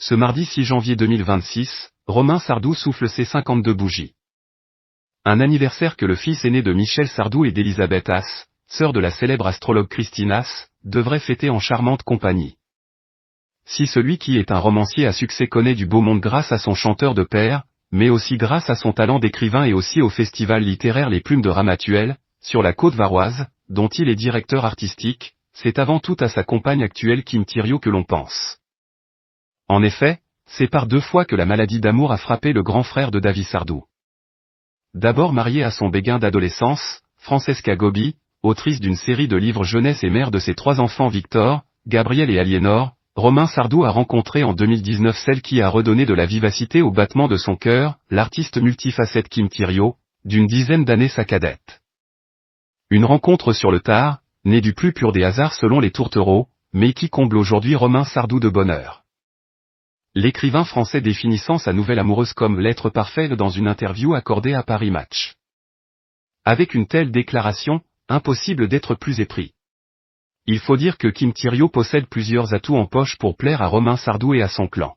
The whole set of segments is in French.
Ce mardi 6 janvier 2026, Romain Sardou souffle ses 52 bougies. Un anniversaire que le fils aîné de Michel Sardou et d'Elisabeth Haas, sœur de la célèbre astrologue Christine Haas, devrait fêter en charmante compagnie. Si celui qui est un romancier à succès connaît du beau monde grâce à son chanteur de père, mais aussi grâce à son talent d'écrivain et aussi au festival littéraire Les Plumes de Ramatuelle, sur la côte varoise, dont il est directeur artistique, c'est avant tout à sa compagne actuelle Kim Thiriot que l'on pense. En effet, c'est par 2 fois que la maladie d'amour a frappé le grand frère de David Sardou. D'abord marié à son béguin d'adolescence, Francesca Gobi, autrice d'une série de livres jeunesse et mère de ses 3 enfants Victor, Gabriel et Aliénor, Romain Sardou a rencontré en 2019 celle qui a redonné de la vivacité au battement de son cœur, l'artiste multifacette Kim Thiriot, d'une dizaine d'années sa cadette. Une rencontre sur le tard, née du plus pur des hasards selon les tourtereaux, mais qui comble aujourd'hui Romain Sardou de bonheur. L'écrivain français définissant sa nouvelle amoureuse comme l'être parfait dans une interview accordée à Paris Match. Avec une telle déclaration, impossible d'être plus épris. Il faut dire que Kim Thiriot possède plusieurs atouts en poche pour plaire à Romain Sardou et à son clan.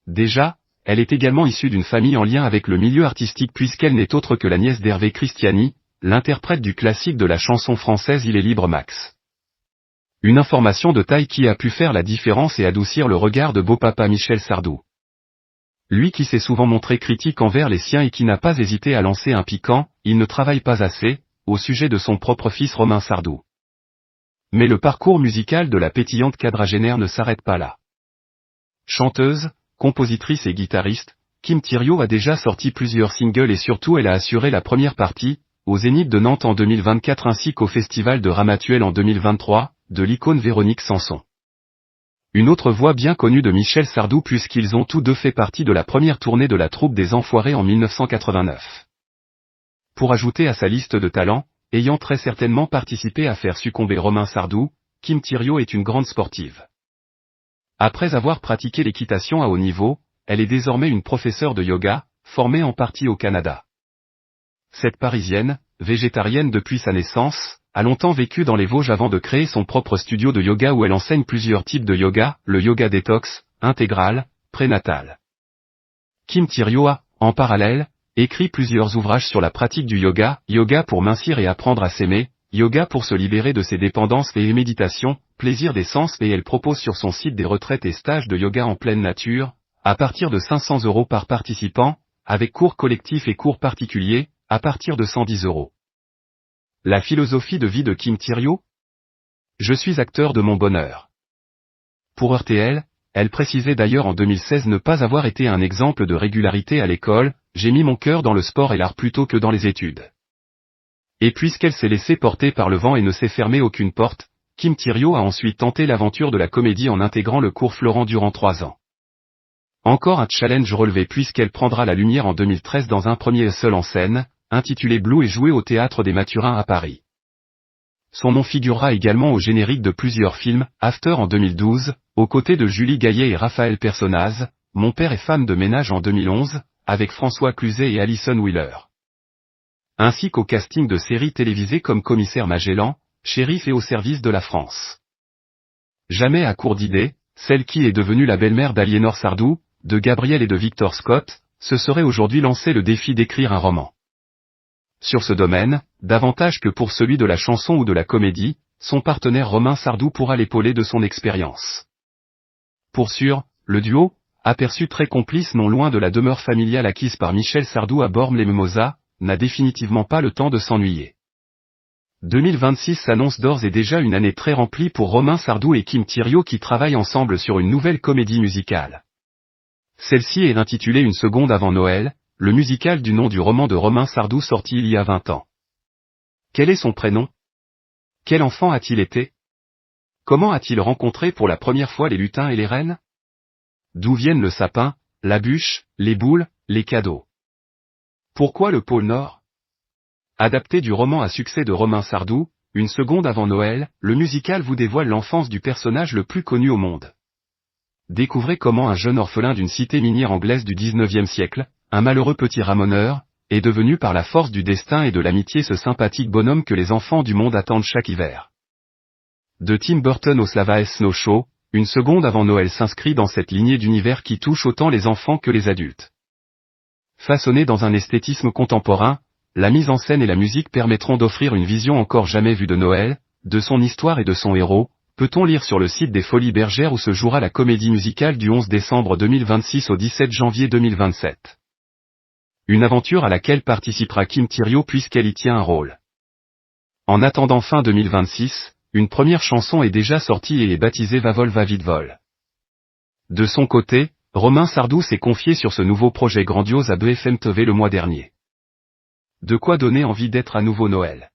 Déjà, elle est également issue d'une famille en lien avec le milieu artistique puisqu'elle n'est autre que la nièce d'Hervé Christiani, l'interprète du classique de la chanson française Il est libre Max. Une information de taille qui a pu faire la différence et adoucir le regard de beau-papa Michel Sardou. Lui qui s'est souvent montré critique envers les siens et qui n'a pas hésité à lancer un piquant, il ne travaille pas assez, au sujet de son propre fils Romain Sardou. Mais le parcours musical de la pétillante quadragénaire ne s'arrête pas là. Chanteuse, compositrice et guitariste, Kim Thiriot a déjà sorti plusieurs singles et surtout elle a assuré la première partie, au Zénith de Nantes en 2024 ainsi qu'au Festival de Ramatuelle en 2023, de l'icône Véronique Sanson. Une autre voix bien connue de Michel Sardou puisqu'ils ont tous deux fait partie de la première tournée de la troupe des Enfoirés en 1989. Pour ajouter à sa liste de talents, ayant très certainement participé à faire succomber Romain Sardou, Kim Thiriot est une grande sportive. Après avoir pratiqué l'équitation à haut niveau, elle est désormais une professeure de yoga, formée en partie au Canada. Cette Parisienne, végétarienne depuis sa naissance, a longtemps vécu dans les Vosges avant de créer son propre studio de yoga où elle enseigne plusieurs types de yoga, le yoga détox, intégral, prénatal. Kim Thiriot a, en parallèle, écrit plusieurs ouvrages sur la pratique du yoga, yoga pour mincir et apprendre à s'aimer, yoga pour se libérer de ses dépendances et méditation, plaisir des sens et elle propose sur son site des retraites et stages de yoga en pleine nature, à partir de 500 € par participant, avec cours collectifs et cours particuliers, à partir de 110 €. La philosophie de vie de Kim Thiriot ? Je suis acteur de mon bonheur. Pour RTL, elle précisait d'ailleurs en 2016 ne pas avoir été un exemple de régularité à l'école, j'ai mis mon cœur dans le sport et l'art plutôt que dans les études. Et puisqu'elle s'est laissée porter par le vent et ne s'est fermé aucune porte, Kim Thiriot a ensuite tenté l'aventure de la comédie en intégrant le cours Florent durant 3 ans. Encore un challenge relevé puisqu'elle prendra la lumière en 2013 dans un premier seul en scène, intitulé Blue et joué au Théâtre des Mathurins à Paris. Son nom figurera également au générique de plusieurs films, After en 2012, aux côtés de Julie Gaillet et Raphaël Personnaz, Mon père et femme de ménage en 2011, avec François Cluzet et Alison Wheeler. Ainsi qu'au casting de séries télévisées comme Commissaire Magellan, Shérif et Au service de la France. Jamais à court d'idées, celle qui est devenue la belle-mère d'Aliénor Sardou, de Gabriel et de Victor Scott, se serait aujourd'hui lancé le défi d'écrire un roman. Sur ce domaine, davantage que pour celui de la chanson ou de la comédie, son partenaire Romain Sardou pourra l'épauler de son expérience. Pour sûr, le duo, aperçu très complice non loin de la demeure familiale acquise par Michel Sardou à Bormes-les-Mimosas, n'a définitivement pas le temps de s'ennuyer. 2026 s'annonce d'ores et déjà une année très remplie pour Romain Sardou et Kim Thiriot qui travaillent ensemble sur une nouvelle comédie musicale. Celle-ci est intitulée Une seconde avant Noël, le musical du nom du roman de Romain Sardou sorti il y a 20 ans. Quel est son prénom ? Quel enfant a-t-il été ? Comment a-t-il rencontré pour la première fois les lutins et les reines ? D'où viennent le sapin, la bûche, les boules, les cadeaux ? Pourquoi le pôle Nord ? Adapté du roman à succès de Romain Sardou, Une seconde avant Noël, le musical vous dévoile l'enfance du personnage le plus connu au monde. Découvrez comment un jeune orphelin d'une cité minière anglaise du 19e siècle, un malheureux petit ramoneur, est devenu par la force du destin et de l'amitié ce sympathique bonhomme que les enfants du monde attendent chaque hiver. De Tim Burton au Slava Snow Show, une seconde avant Noël s'inscrit dans cette lignée d'univers qui touche autant les enfants que les adultes. Façonnée dans un esthétisme contemporain, la mise en scène et la musique permettront d'offrir une vision encore jamais vue de Noël, de son histoire et de son héros, peut-on lire sur le site des Folies Bergères où se jouera la comédie musicale du 11 décembre 2026 au 17 janvier 2027. Une aventure à laquelle participera Kim Thiriot puisqu'elle y tient un rôle. En attendant fin 2026, une première chanson est déjà sortie et est baptisée Va vol va vite vol. De son côté, Romain Sardou s'est confié sur ce nouveau projet grandiose à BFM TV le mois dernier. De quoi donner envie d'être à nouveau Noël.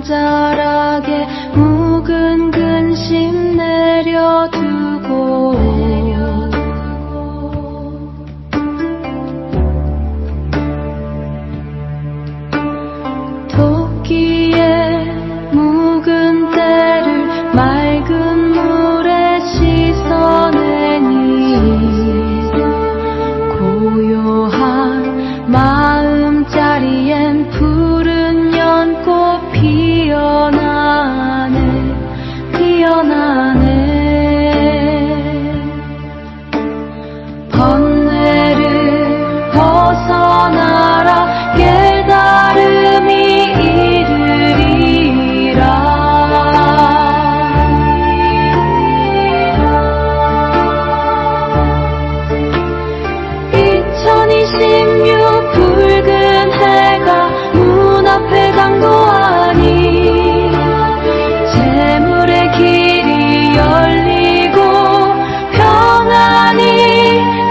산자락에 묵은 근심 내려두고 토끼의 묵은 때를 맑은 물에 씻어내니 고요한 마음자리엔 푸른 연꽃 피어나네 번뇌를 벗어나라 깨달음이 이르리라 2026 붉은 해가 문 앞에 당도하니 재물의 길이 열리고 평안이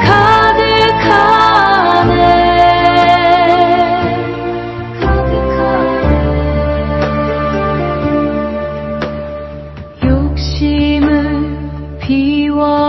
가득하네 욕심을 비워